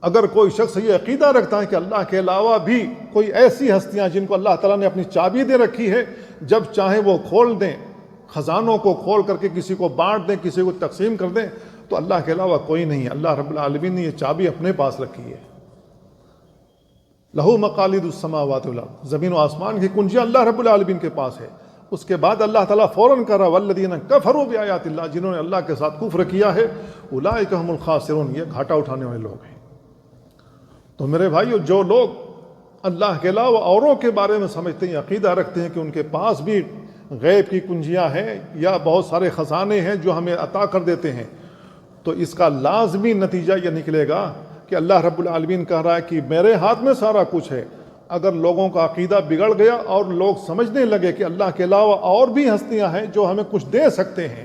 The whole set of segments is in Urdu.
اگر کوئی شخص یہ عقیدہ رکھتا ہے کہ اللہ کے علاوہ بھی کوئی ایسی ہستیاں جن کو اللہ تعالیٰ نے اپنی چابی دے رکھی ہے، جب چاہیں وہ کھول دیں، خزانوں کو کھول کر کے کسی کو بانٹ دیں، کسی کو تقسیم کر دیں، تو اللہ کے علاوہ کوئی نہیں ہے۔ اللہ رب العالمین نے یہ چابی اپنے پاس رکھی ہے۔ لہو مقالید السماوات والارض، زمین و آسمان کی کنجیاں اللہ رب العالمین کے پاس ہے۔ اس کے بعد اللہ تعالیٰ فوراً کہہ رہا والذین کفروا بآیات اللہ، جنہوں نے اللہ کے ساتھ کفر کیا ہے، اولئک هم الخاسرون، یہ گھاٹا اٹھانے والے لوگ ہیں۔ تو میرے بھائیو، جو لوگ اللہ کے علاوہ اوروں کے بارے میں سمجھتے ہیں، عقیدہ رکھتے ہیں کہ ان کے پاس بھی غیب کی کنجیاں ہیں یا بہت سارے خزانے ہیں جو ہمیں عطا کر دیتے ہیں، تو اس کا لازمی نتیجہ یہ نکلے گا کہ اللہ رب العالمین کہہ رہا ہے کہ میرے ہاتھ میں سارا کچھ ہے۔ اگر لوگوں کا عقیدہ بگڑ گیا اور لوگ سمجھنے لگے کہ اللہ کے علاوہ اور بھی ہستیاں ہیں جو ہمیں کچھ دے سکتے ہیں،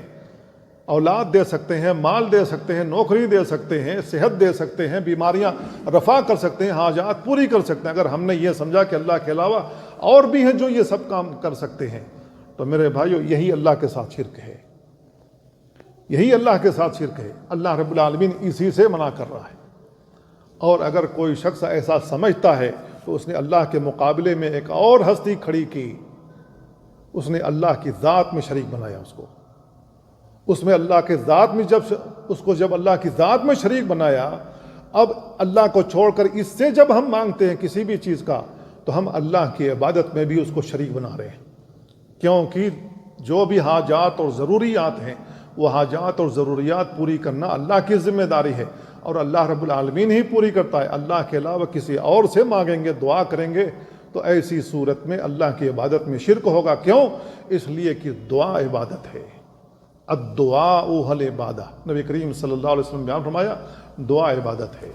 اولاد دے سکتے ہیں، مال دے سکتے ہیں، نوکری دے سکتے ہیں، صحت دے سکتے ہیں، بیماریاں رفع کر سکتے ہیں، حاجات پوری کر سکتے ہیں، اگر ہم نے یہ سمجھا کہ اللہ کے علاوہ اور بھی ہیں جو یہ سب کام کر سکتے ہیں، تو میرے بھائیو یہی اللہ کے ساتھ شرک ہے، یہی اللہ کے ساتھ شرک ہے۔ اللہ رب العالمین اسی سے منع کر رہا ہے۔ اور اگر کوئی شخص ایسا سمجھتا ہے تو اس نے اللہ کے مقابلے میں ایک اور ہستی کھڑی کی، اس نے اللہ کی ذات میں شریک بنایا اس کو۔ اس میں اللہ کے ذات میں جب اللہ کی ذات میں شریک بنایا، اب اللہ کو چھوڑ کر اس سے جب ہم مانگتے ہیں کسی بھی چیز کا، تو ہم اللہ کی عبادت میں بھی اس کو شریک بنا رہے ہیں، کیونکہ جو بھی حاجات اور ضروریات ہیں، وہ حاجات اور ضروریات پوری کرنا اللہ کی ذمہ داری ہے، اور اللہ رب العالمین ہی پوری کرتا ہے۔ اللہ کے علاوہ کسی اور سے مانگیں گے، دعا کریں گے، تو ایسی صورت میں اللہ کی عبادت میں شرک ہوگا۔ کیوں؟ اس لیے کہ دعا عبادت ہے۔ الدعاء هو العبادہ، نبی کریم صلی اللہ علیہ وسلم نے بیان فرمایا دعا عبادت ہے۔